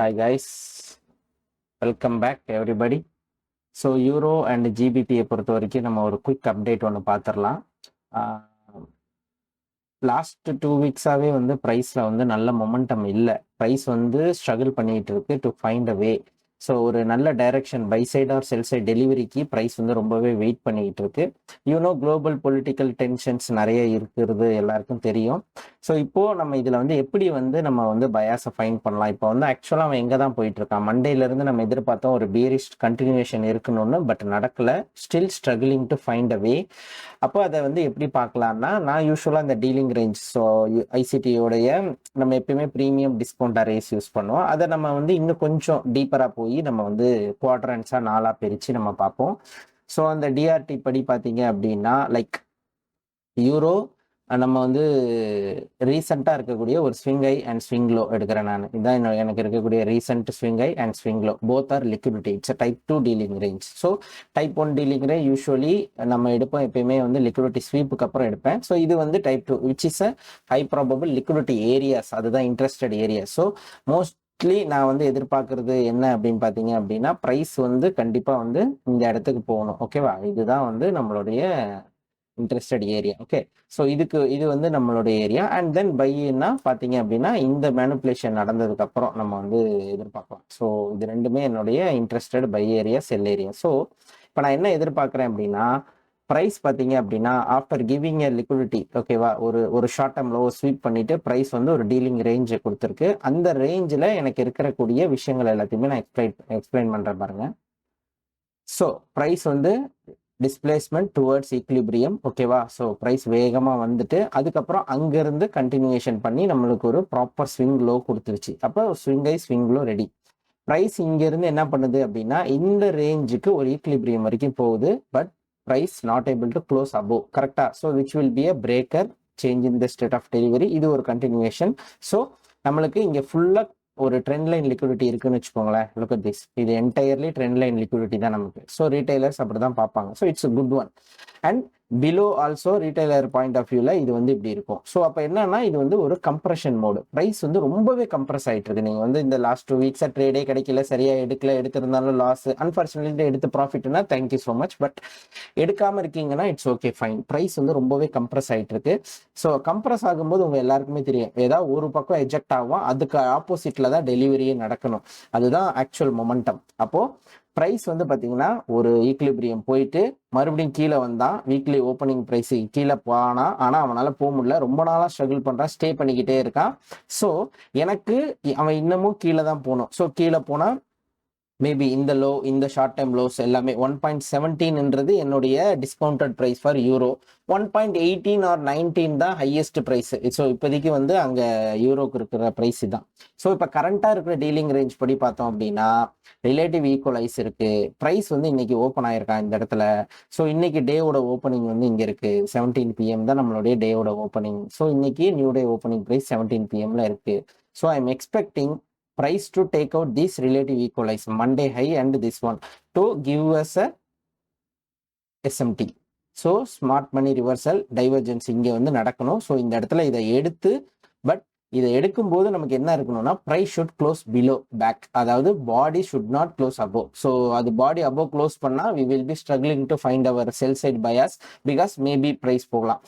Hi guys, welcome back everybody. So euro and ஜிபிபியை பொறுத்த வரைக்கும் நம்ம ஒரு குயிக் அப்டேட் ஒன்று பார்த்துடலாம். லாஸ்ட் 2 வீக்ஸாகவே வந்து ப்ரைஸில் வந்து நல்ல மொமெண்டம் இல்லை. ப்ரைஸ் வந்து ஸ்ட்ரகிள் பண்ணிகிட்டு இருக்கு to find a way. So ஒரு நல்ல direction buy side or sell side டெலிவரிக்கு ப்ரைஸ் வந்து ரொம்பவே வெயிட் பண்ணிக்கிட்டு இருக்கு. யூனோ குளோபல் பொலிட்டிக்கல் டென்ஷன்ஸ் நிறைய இருக்கிறது எல்லாருக்கும் தெரியும். ஸோ இப்போது நம்ம இதில் வந்து எப்படி வந்து நம்ம வந்து பயாஸை ஃபைண்ட் பண்ணலாம். இப்போ வந்து ஆக்சுவலாக அவன் எங்கே தான் போயிட்டு இருக்கான். மண்டேலேருந்து நம்ம எதிர்பார்த்தோம் ஒரு பியரிஸ்ட் கண்டினியூஷன் இருக்கணும்னு, பட் நடக்கலை. Still struggling to find a way. அப்போ அதை வந்து எப்படி பார்க்கலான்னா, நான் யூஸ்வலாக இந்த டீலிங் ரேஞ்ச், ஸோ ஐசிடியோடைய நம்ம எப்பயுமே ப்ரீமியம் டிஸ்கவுண்ட் அரேஸ் யூஸ் பண்ணுவோம். அதை நம்ம வந்து இன்னும் கொஞ்சம் டீப்பராக போய் நம்ம வந்து குவாட்ரன்ஸாக 4ஆக பிரித்து நம்ம பார்ப்போம். ஸோ அந்த டிஆர்டி படி பார்த்தீங்க அப்படின்னா, லைக் யூரோ நம்ம வந்து ரீசெண்டாக இருக்கக்கூடிய ஒரு swing I and swing low எடுக்கிறேன் நான். இதுதான் எனக்கு இருக்கக்கூடிய recent swing I and swing low. Both are liquidity. It's a type 2 dealing range. So type 1 dealing range usually நம்ம எடுப்போம் எப்பயுமே வந்து லிக்விடிட்டி ஸ்வீப்புக்கு அப்புறம் எடுப்பேன். ஸோ இது வந்து type 2 which is a high probable liquidity areas. அதுதான் இன்ட்ரெஸ்டட் ஏரியா. ஸோ மோஸ்ட்லி நான் வந்து எதிர்பார்க்கறது என்ன அப்படின்னு பார்த்தீங்க அப்படின்னா, ப்ரைஸ் வந்து கண்டிப்பாக வந்து இந்த இடத்துக்கு போகணும். ஓகேவா? இதுதான் வந்து நம்மளுடைய இன்ட்ரெஸ்டட் ஏரியா. ஓகே, ஸோ இது வந்து நம்மளோட ஏரியா. அண்ட் தென் பைனா பார்த்தீங்க அப்படின்னா இந்த மேனிப்புலேஷன் நடந்ததுக்கு அப்புறம் நம்ம வந்து எதிர்பார்க்கலாம். ஸோ இது ரெண்டுமே என்னுடைய interested buy area, sell area. So இப்போ நான் என்ன எதிர்பார்க்குறேன் அப்படின்னா, ப்ரைஸ் பார்த்தீங்க அப்படின்னா ஆஃப்டர் கிவிங் எ லிக்விடிட்டி, ஓகேவா, ஒரு ஷார்ட் டேர்ம் லோ ஸ்வீப் பண்ணிட்டு ப்ரைஸ் வந்து ஒரு டீலிங் ரேஞ்சை கொடுத்துருக்கு. அந்த ரேஞ்சில் எனக்கு இருக்கக்கூடிய விஷயங்கள் எல்லாத்தையுமே நான் எக்ஸ்பிளைன் பண்ணுறேன் பாருங்க. ஸோ ப்ரைஸ் வந்து டிஸ்பிளேஸ்மெண்ட் டுவர்ட்ஸ் ஈக்லிபிரியம். ஓகேவா? ஸோ ப்ரைஸ் வேகமாக வந்துட்டு அதுக்கப்புறம் அங்கேருந்து கண்டினியூஷன் பண்ணி நம்மளுக்கு ஒரு ப்ராப்பர் ஸ்விங் லோ கொடுத்துருச்சு. அப்போ swing high swing low ready. Price இங்கேருந்து என்ன பண்ணுது அப்படின்னா இந்த ரேஞ்சுக்கு ஒரு ஈக்லிபிரியம் வரைக்கும் போகுது. But price not able to close above. கரெக்டாக? So which will be a breaker change in the state of delivery. இது ஒரு கண்டினியூஷன். ஸோ நம்மளுக்கு இங்கே ஃபுல்லாக ஒரு ட்ரெண்ட் லைன் லிக்விடிட்டி இருக்குன்னு வச்சுக்கோங்களேன். Look at this. இது என்டையர்லி ட்ரெண்ட் லைன் லிக்விடிட்டி தான் நமக்கு. ஸோ ரீட்டைலர்ஸ் அப்படி தான் பார்ப்பாங்க. So it's good one. And below also retailer point of வியூவில் இது வந்து இப்படி இருக்கும். ஸோ அப்போ என்னன்னா இது வந்து ஒரு கம்ப்ரெஷன் மோடு. ப்ரைஸ் வந்து ரொம்பவே கம்ப்ரெஸ் ஆகிட்டு இருக்கு. நீங்கள் வந்து இந்த லாஸ்ட் 2 வீக்ஸாக ட்ரேடே கிடைக்கல, சரியாக எடுத்திருந்தாலும் லாஸ். அன்ஃபார்ச்சுனேட்லி எடுத்து ப்ராஃபிட்னா தேங்க்யூ ஸோ மச். பட் எடுக்காமல் இருக்கீங்கன்னா இட்ஸ் ஓகே, ஃபைன். ப்ரைஸ் வந்து ரொம்பவே கம்ப்ரெஸ் ஆகிட்டு இருக்கு. ஸோ கம்ப்ரெஸ் ஆகும்போது உங்கள் எல்லாருக்குமே தெரியும், ஏதாவது ஒரு பக்கம் எஜெக்ட் ஆகும், அதுக்கு ஆப்போசிட்டில் தான் டெலிவரியே நடக்கணும். அதுதான் ஆக்சுவல் மொமெண்டம். அப்போது ப்ரைஸ் வந்து பார்த்தீங்கன்னா ஒரு ஈக்லிபிரியம் போயிட்டு மறுபடியும் கீழே வந்தான். வீக்லி ஓப்பனிங் ப்ரைஸ் கீழே போனா, ஆனால் அவனால் போக முடியல. ரொம்ப நாளாக ஸ்ட்ரகிள் பண்ணுறான், ஸ்டே பண்ணிக்கிட்டே இருக்கான். ஸோ எனக்கு அவன் இன்னமும் கீழே தான் போகணும். ஸோ கீழே போனால் மேபி இந்த லோ, இந்த ஷார்ட் டைம் லோஸ் எல்லாமே 1.17 என்னுடைய discounted price for euro. 1.18 or 19 தான் ஹையஸ்ட் ப்ரைஸ். ஸோ இப்போதைக்கு வந்து அங்கே யூரோக்கு இருக்கிற ப்ரைஸ் தான். ஸோ இப்போ கரண்ட்டாக இருக்கிற டீலிங் ரேஞ்ச் படி பார்த்தோம் அப்படின்னா ரிலேட்டிவ் ஈக்குவலைஸ் இருக்கு. ப்ரைஸ் வந்து இன்னைக்கு ஓப்பன் ஆயிருக்கான் இந்த இடத்துல. ஸோ இன்னைக்கு டேவோட ஓப்பனிங் வந்து இங்கே இருக்கு. 17 PM தான் நம்மளுடைய டேவோட ஓப்பனிங். ஸோ இன்னைக்கு new day opening price 17 PM இருக்கு. So I am expecting price to take out this relative equalize Monday high and this one to give us a SMT. So smart money reversal divergence இங்கே வந்து நடக்கணும். So இந்த இடத்துல இதை எடுத்து, but இதை எடுக்கும்போது நமக்கு என்ன இருக்கணும்னா price should close below back. அதாவது body should not close above. So அது பாடி அபோவ் க்ளோஸ் பண்ணால் we will be struggling to find our sell side bias, because maybe price போகலாம்.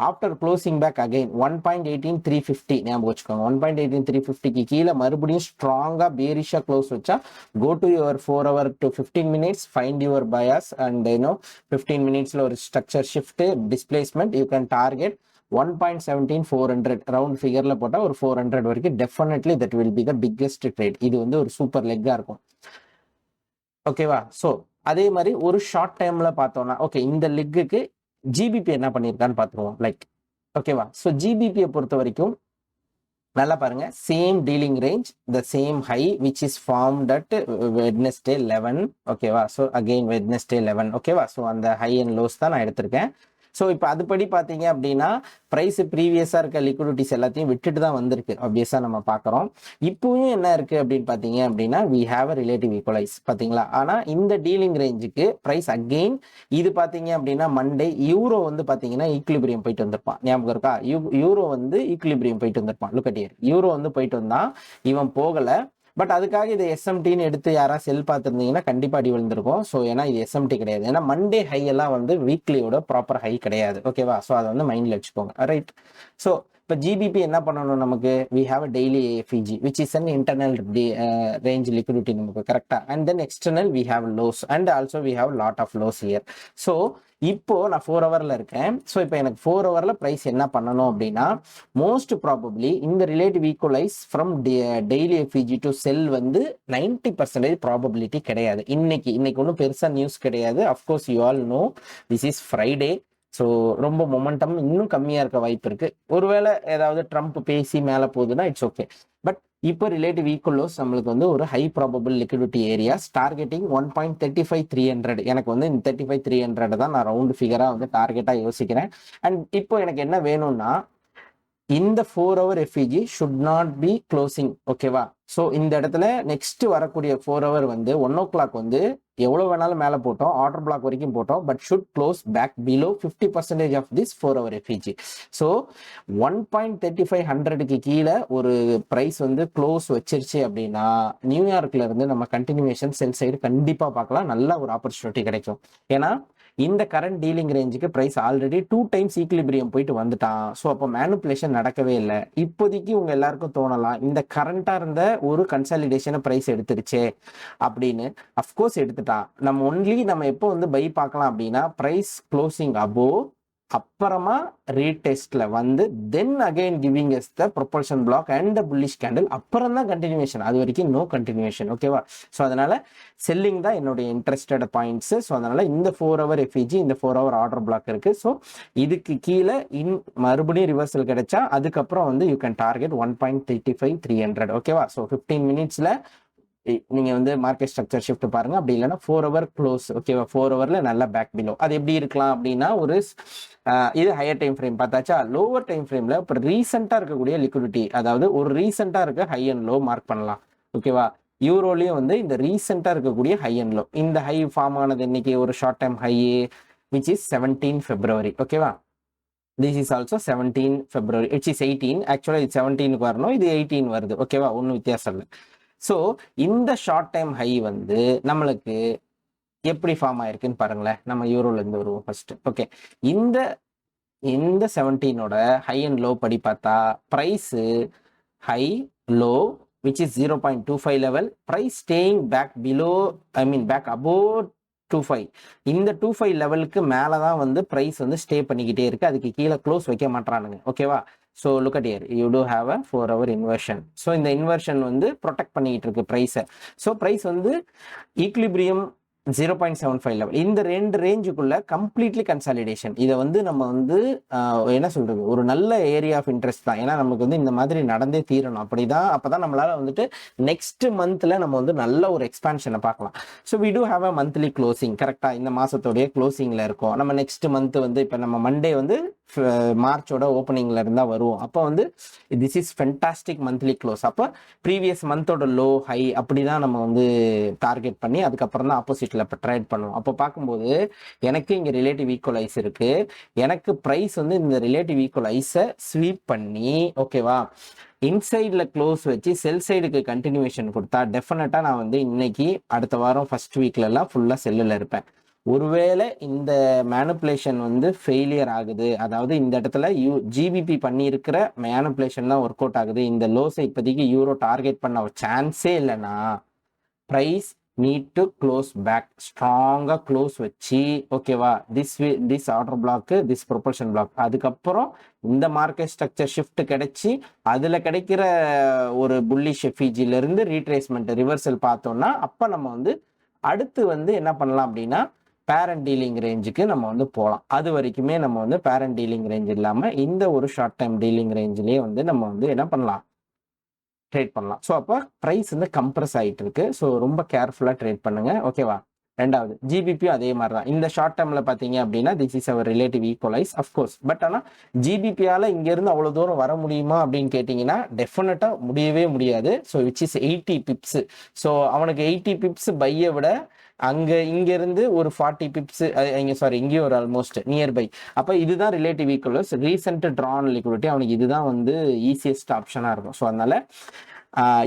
ஆஃப்டர் க்ளோசிங் பேக் அகைன் 1.18350 ஞாபகம் வச்சுக்கோங்க. 1.18350க்கு கீழே மறுபடியும் ஸ்ட்ராங்காக பேரிஷாக க்ளோஸ் வச்சா go to your 4 hour to 15 minutes, find your bias and 15 minutesல ஒரு structure shift displacement you can target 1.17400 round ஃபிகர்ல போட்டால் ஒரு 400 வரைக்கும் definitely that will be the biggest trade. இது வந்து ஒரு சூப்பர் லெக்காக இருக்கும். ஓகேவா? ஸோ அதே மாதிரி ஒரு ஷார்ட் டைம்ல பார்த்தோம்னா, ஓகே, இந்த லெக்குக்கு ஜிபிபி என்ன பண்ணியிருக்கான்னு பார்த்துருவோம். லைக் ஓகேவா? ஸோ ஜிபிபியை பொறுத்த வரைக்கும் நல்லா பாருங்க. Same dealing range, the same high which is formed at Wednesday 11. ஓகேவா? So again Wednesday 11. ஓகேவா? ஸோ அந்த ஹை அண்ட் லோஸ் தான் நான் எடுத்திருக்கேன். ஸோ இப்போ அதுபடி பார்த்தீங்க அப்படின்னா ப்ரைஸ் ப்ரீவியஸாக இருக்க லிக்விடிட்டிஸ் எல்லாத்தையும் விட்டுட்டு தான் வந்திருக்கு. ஆப்வியஸாக நம்ம பார்க்குறோம். இப்போவும் என்ன இருக்குது அப்படின்னு பார்த்தீங்க அப்படின்னா we have a relative equalize. பார்த்தீங்களா? ஆனால் இந்த டீலிங் ரேஞ்சுக்கு ப்ரைஸ் அகெயின் இது பார்த்தீங்க அப்படின்னா மண்டே யூரோ வந்து பார்த்தீங்கன்னா ஈக்லிபிரியம் போயிட்டு வந்திருப்பான். ஞாபகம் இருக்கா? யூரோ வந்து ஈக்லிபிரியம் போயிட்டு வந்திருப்பான். Look at here. யூரோ வந்து போயிட்டு வந்தான், இவன் போகலை. பட் அதுக்காக இது எஸ்எம்டின்னு எடுத்து யாராவது செல் பார்த்துருந்தீங்கன்னா கண்டிப்பாக அடி விழுந்திருக்கும். ஸோ ஏன்னா இது எஸ்எம்டி கிடையாது. ஏன்னா மண்டே ஹை எல்லாம் வந்து வீக்லியோட ப்ராப்பர் ஹை கிடையாது. ஓகேவா? ஸோ அதை வந்து மைண்டில் வச்சுக்கோங்க. ரைட். ஸோ இப்போ ஜிபிபி என்ன பண்ணணும் நமக்கு? We have a daily FVG which is an internal range liquidity நமக்கு கரெக்டாக. And then external we have lows and also we have lot of lows here. So இப்போ நான் 4 ஹவரில் இருக்கேன். ஸோ இப்போ எனக்கு 4 ஹவரில் ப்ரைஸ் என்ன பண்ணணும் அப்படின்னா, மோஸ்ட் ப்ராபப்ளி இந்த relative equalise from daily FEG to sell வந்து 90% ப்ராபபிலிட்டி கிடையாது. இன்னைக்கு ஒன்றும் பெருசாக நியூஸ் கிடையாது. Of course you all know this is Friday. So ரொம்ப மொமெண்டம் இன்னும் கம்மியாக இருக்க வாய்ப்பு இருக்கு. ஒருவேளை ஏதாவது ட்ரம்ப் பேசி மேலே போகுதுன்னா இட்ஸ் ஓகே. பட் இப்போ ரிலேட்டிவ் ஈக்குவலோஸ் நம்மளுக்கு வந்து ஒரு high probable liquidity areas targeting 1.35,300. எனக்கு வந்து இந்த 35,300 தான் நான் ரவுண்ட் ஃபிகராக வந்து டார்கெட்டாக யோசிக்கிறேன். அண்ட் இப்போ எனக்கு என்ன வேணும்னா, இந்த 4 hour FEG should not be closing. ஓகேவா? ஸோ இந்த இடத்துல நெக்ஸ்ட் வரக்கூடிய 4 ஹவர் வந்து 1 o'clock வந்து எவ்வளோ வேணாலும் மேலே போட்டோம், ஆர்டர் பிளாக் வரைக்கும் போட்டோம், but should close back below 50% of this 4 hour FVG. So 1.3500க்கு கீழே ஒரு ப்ரைஸ் வந்து க்ளோஸ் வச்சிருச்சு அப்படின்னா நியூயார்க்ல இருந்து நம்ம கண்டினியூவேஷன் செல் சைடு கண்டிப்பாக பார்க்கலாம். நல்ல ஒரு ஆப்பர்ச்சுனிட்டி கிடைக்கும். ஏன்னா இந்த கரண்ட் டீலிங் ரேஞ்சுக்கு ப்ரைஸ் ஆல்ரெடி 2 times ஈக்லிபிரியம் போயிட்டு வந்துட்டான். ஸோ அப்போ மேனுப்புலேஷன் நடக்கவே இல்லை. இப்போதைக்கு உங்க எல்லாருக்கும் தோணலாம், இந்த கரண்டா இருந்த ஒரு கன்சாலிடேஷனை ப்ரைஸ் எடுத்துருச்சே அப்படின்னு. அஃப்கோர்ஸ் எடுத்துட்டான். நம்ம எப்போ வந்து பை பார்க்கலாம் அப்படின்னா, ப்ரைஸ் க்ளோசிங் அபோவ், அப்புறமா ரீடெஸ்ட்ல வந்து then again giving us the propulsion block and the bullish candle, அப்புறம் தான் கண்டினியூஷன். அது வரைக்கும் நோ கண்டினியூஷன். ஓகேவா? ஸோ அதனால செல்லிங் தான் என்னுடைய இன்ட்ரெஸ்டட் பாயிண்ட்ஸ். ஸோ அதனால இந்த 4 ஹவர் எஃப்இஜி, இந்த 4 ஹவர் ஆர்டர் பிளாக் இருக்கு. ஸோ இதுக்கு கீழே மறுபடியும் ரிவர்சல் கிடைச்சா அதுக்கப்புறம் வந்து யூ கேன் டார்கெட் 1.35,300. ஓகேவா? ஸோ 15 minutesல நீங்க வந்து மார்க்கெட் ஸ்ட்ரக்சர் ஷிஃப்ட் பாருங்க. அப்படி இல்லைன்னா 4 ஹவர் க்ளோஸ். ஓகேவா? 4 ஹவர்ல நல்ல பேக் பிலோ. அது எப்படி இருக்கலாம் அப்படின்னா, ஒரு இது ஹையர் டைம் ஃப்ரேம் பார்த்தாச்சா. லோவர் டைம் ஃப்ரேம்ல இப்போ ரீசெண்டா இருக்கக்கூடிய லிக்விடிட்டி, அதாவது ஒரு ரீசெண்டா இருக்க ஹை அண்ட் லோ மார்க் பண்ணலாம். ஓகேவா? யூரோலயும் வந்து இந்த ரீசெண்டா இருக்கக்கூடிய ஹை அண்ட் லோ, இந்த ஹை ஃபார்ம் ஆனது இன்னைக்கு ஒரு short time high which is 17 February. ஓகேவா? This is also 17 February which is 18. ஆக்சுவலா இது 17க்கு வரணும், இது 18 வருது. ஓகேவா? ஒன்றும் வித்தியாசம் இல்லை. ஸோ இந்த ஷார்ட் டைம் ஹை வந்து நம்மளுக்கு எப்படி ஃபார்ம் ஆயிருக்குன்னு பாருங்களேன். நம்ம யூரோல இருந்து வருவோம் ஃபர்ஸ்ட். ஓகே, இந்த 17ஓட ஹை அண்ட் லோ படி பார்த்தா price high low which is 0.25 level, price staying back below, back above 25. இந்த 25 லெவலுக்கு மேலே தான் வந்து ப்ரைஸ் வந்து ஸ்டே பண்ணிக்கிட்டே இருக்கு. அதுக்கு கீழே க்ளோஸ் வைக்க மாட்டானுங்க. ஓகேவா? So look at here, you do have a 4 hour inversion. So இந்த இன்வர்ஷன் வந்து ப்ரொடெக்ட் பண்ணிக்கிட்டு இருக்கு ப்ரைஸை. ஸோ ப்ரைஸ் வந்து ஈக்லிபிரியம் 0.75 லெவல், இந்த ரெண்டு ரேஞ்சுக்குள்ள கம்ப்ளீட்லி கன்சாலிடேஷன். இதை வந்து நம்ம வந்து என்ன சொல்றது, ஒரு நல்ல ஏரியா ஆஃப் இன்ட்ரெஸ்ட் தான். ஏன்னா நமக்கு வந்து இந்த மாதிரி நடந்தே தீரணும். அப்படிதான், அப்பதான் நம்மளால வந்துட்டு நெக்ஸ்ட் மந்த்ல நம்ம வந்து நல்ல ஒரு எக்ஸ்பான்ஷனை பார்க்கலாம். So we do have a monthly closing. கரெக்டா இந்த மாசத்தோடைய க்ளோசிங்ல இருக்கும். நம்ம நெக்ஸ்ட் மந்த் வந்து இப்போ நம்ம மண்டே வந்து மார்ச்சோட ஓப்பனிங்ல இருந்தா வருவோம். அப்போ வந்து this is fantastic monthly close. அப்போ ப்ரீவியஸ் மந்தோட லோ ஹை அப்படிதான் நம்ம வந்து டார்கெட் பண்ணி அதுக்கப்புறம் தான் ஆப்போசிட்ல இப்போ ட்ரேட் பண்ணுவோம். அப்போ பார்க்கும்போது எனக்கு இங்கே ரிலேட்டிவ் ஈக்குவலைஸ் இருக்கு. எனக்கு ப்ரைஸ் வந்து இந்த ரிலேட்டிவ் ஈக்குவலைஸை ஸ்வீப் பண்ணி, ஓகேவா, இன்சைடில் க்ளோஸ் வச்சு செல் சைடுக்கு கண்டினியூவேஷன் கொடுத்தா டெஃபினட்டாக நான் வந்து இன்னைக்கு அடுத்த வாரம் ஃபர்ஸ்ட் வீக்லலாம் ஃபுல்லாக செல்லில் இருப்பேன். ஒருவேளை இந்த மேனுப்புலேஷன் வந்து ஃபெயிலியர் ஆகுது, அதாவது இந்த இடத்துல ஜிபிபி பண்ணியிருக்கிற மேனுப்புலேஷன் தான் ஒர்க் அவுட் ஆகுது, இந்த லோஸை இப்போதைக்கு யூரோ டார்கெட் பண்ண சான்ஸே இல்லைன்னா price need to close back, ஸ்ட்ராங்காக க்ளோஸ் வச்சு, ஓகேவா, this order block, this propulsion block, அதுக்கப்புறம் இந்த மார்க்கெட் ஸ்ட்ரக்சர் ஷிஃப்ட் கிடைச்சி அதில் கிடைக்கிற ஒரு புல்லிஷ் எஃப்இஜிலேருந்து ரீட்ரேஸ்மெண்ட் ரிவர்சல் பார்த்தோம்னா அப்போ நம்ம வந்து அடுத்து வந்து என்ன பண்ணலாம் அப்படின்னா பேரண்ட் டீலிங் ரேஞ்சுக்கு நம்ம வந்து போகலாம். அது வரைக்குமே நம்ம வந்து பேரண்ட் டீலிங் ரேஞ்ச் இல்லாமல் இந்த ஒரு ஷார்ட் டைம் டீலிங் ரேஞ்சிலேயே வந்து நம்ம வந்து என்ன பண்ணலாம், ட்ரேட் பண்ணலாம். ஸோ அப்போ ப்ரைஸ் வந்து கம்ப்ரஸ் ஆகிட்டு இருக்கு. ஸோ ரொம்ப கேர்ஃபுல்லாக ட்ரேட் பண்ணுங்க. ஓகேவா? ரெண்டாவது ஜிபிபியும் அதே மாதிரி தான். இந்த ஷார்ட் டேர்மில் பார்த்தீங்க அப்படின்னா this is our relative equalize of course. But ஆனால் ஜிபிபியால் இங்கேருந்து அவ்வளோ தூரம் வர முடியுமா அப்படின்னு கேட்டிங்கன்னா டெஃபினட்டாக முடியவே முடியாது. So which is 80 pips. So அவனுக்கு 80 pips பையை விட இங்கேருந்து ஒரு 40 pips இங்கேயும் ஒரு ஆல்மோஸ்ட் நியர்பை. அப்போ இதுதான் relative equalize. Recent drawn liquidity அவனுக்கு இதுதான் வந்து ஈஸியஸ்ட் ஆப்ஷனாக இருக்கும். ஸோ அதனால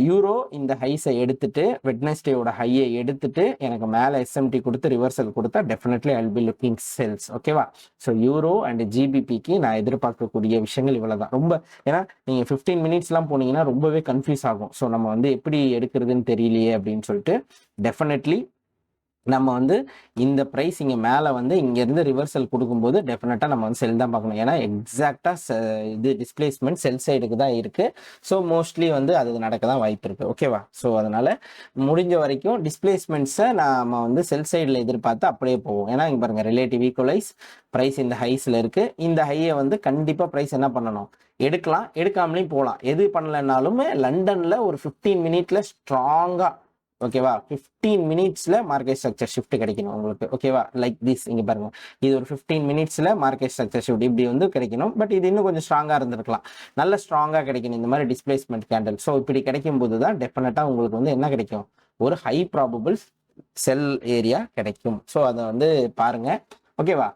யூரோ இந்த ஹைஸை எடுத்துட்டு வெட்னஸ்டேயோட ஹையை எடுத்துட்டு எனக்கு மேலே எஸ்எம்டி கொடுத்து ரிவர்சல் கொடுத்தா definitely I will be looking sells. ஓகேவா? ஸோ யூரோ அண்ட் ஜிபிபிக்கு நான் எதிர்பார்க்கக்கூடிய விஷயங்கள் இவ்வளோ தான். ரொம்ப ஏன்னா நீங்கள் 15 மினிட்ஸ்லாம் போனீங்கன்னா ரொம்பவே கன்ஃபியூஸ் ஆகும். ஸோ நம்ம வந்து எப்படி எடுக்கிறதுன்னு தெரியலையே அப்படின்னு சொல்லிட்டு டெஃபினெட்லி நம்ம வந்து இந்த ப்ரைஸ் இங்கே மேலே வந்து இங்கேருந்து ரிவர்சல் கொடுக்கும்போது டெஃபினட்டாக நம்ம வந்து செல் தான் பார்க்கணும். ஏன்னா எக்ஸாக்டாக இது டிஸ்பிளேஸ்மெண்ட் செல் சைடுக்கு தான் இருக்குது. ஸோ மோஸ்ட்லி வந்து அது நடக்க தான் வாய்ப்பு இருக்குது. ஓகேவா? ஸோ அதனால் முடிஞ்ச வரைக்கும் டிஸ்பிளேஸ்மெண்ட்ஸை நம்ம வந்து செல் சைடில் எதிர்பார்த்து அப்படியே போவோம். ஏன்னா இங்கே பாருங்கள், ரிலேட்டிவ் ஈக்குவலைஸ் ப்ரைஸ் இந்த ஹைஸில் இருக்குது. இந்த ஹையை வந்து கண்டிப்பாக ப்ரைஸ் என்ன பண்ணணும், எடுக்கலாம், எடுக்காமலேயும் போகலாம். எது பண்ணலைன்னாலுமே லண்டனில் ஒரு 15 மினிட்ல ஸ்ட்ராங்காக, ஓகேவா, 15 மினிட்ஸில் மார்க்கெட் ஸ்ட்ரக்சர் ஷிஃப்ட் கிடைக்கணும் உங்களுக்கு. ஓகேவா? லைக் திஸ் இங்கே பாருங்க, இது ஒரு 15 மினிட்ஸில் மார்க்கெட் ஸ்ட்ரக்சர் ஷிஃப்ட் இப்படி வந்து கிடைக்கணும். பட் இது இன்னும் கொஞ்சம் ஸ்ட்ராங்காக இருந்திருக்கலாம். நல்ல ஸ்ட்ராங்காக கிடைக்கணும் இந்த மாதிரி டிஸ்பிளேஸ்மெண்ட் கேண்டில். ஸோ இப்படி கிடைக்கும் போது தான் டெஃபினட்டாக உங்களுக்கு வந்து என்ன கிடைக்கும், ஒரு ஹை ப்ராபபிள் செல் ஏரியா கிடைக்கும். ஸோ அதை வந்து பாருங்க. ஓகேவா?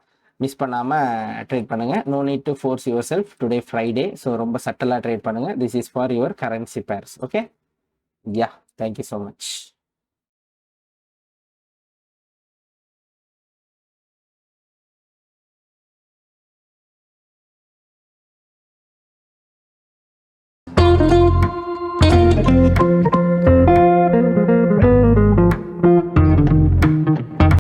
மிஸ் பண்ணாமல் ட்ரேட் பண்ணுங்கள். No need to force your self. Today Friday, so ரொம்ப சட்டலாக ட்ரேட் பண்ணுங்கள். This is for your currency pairs. Okay, yeah, thank you so much. Thank you.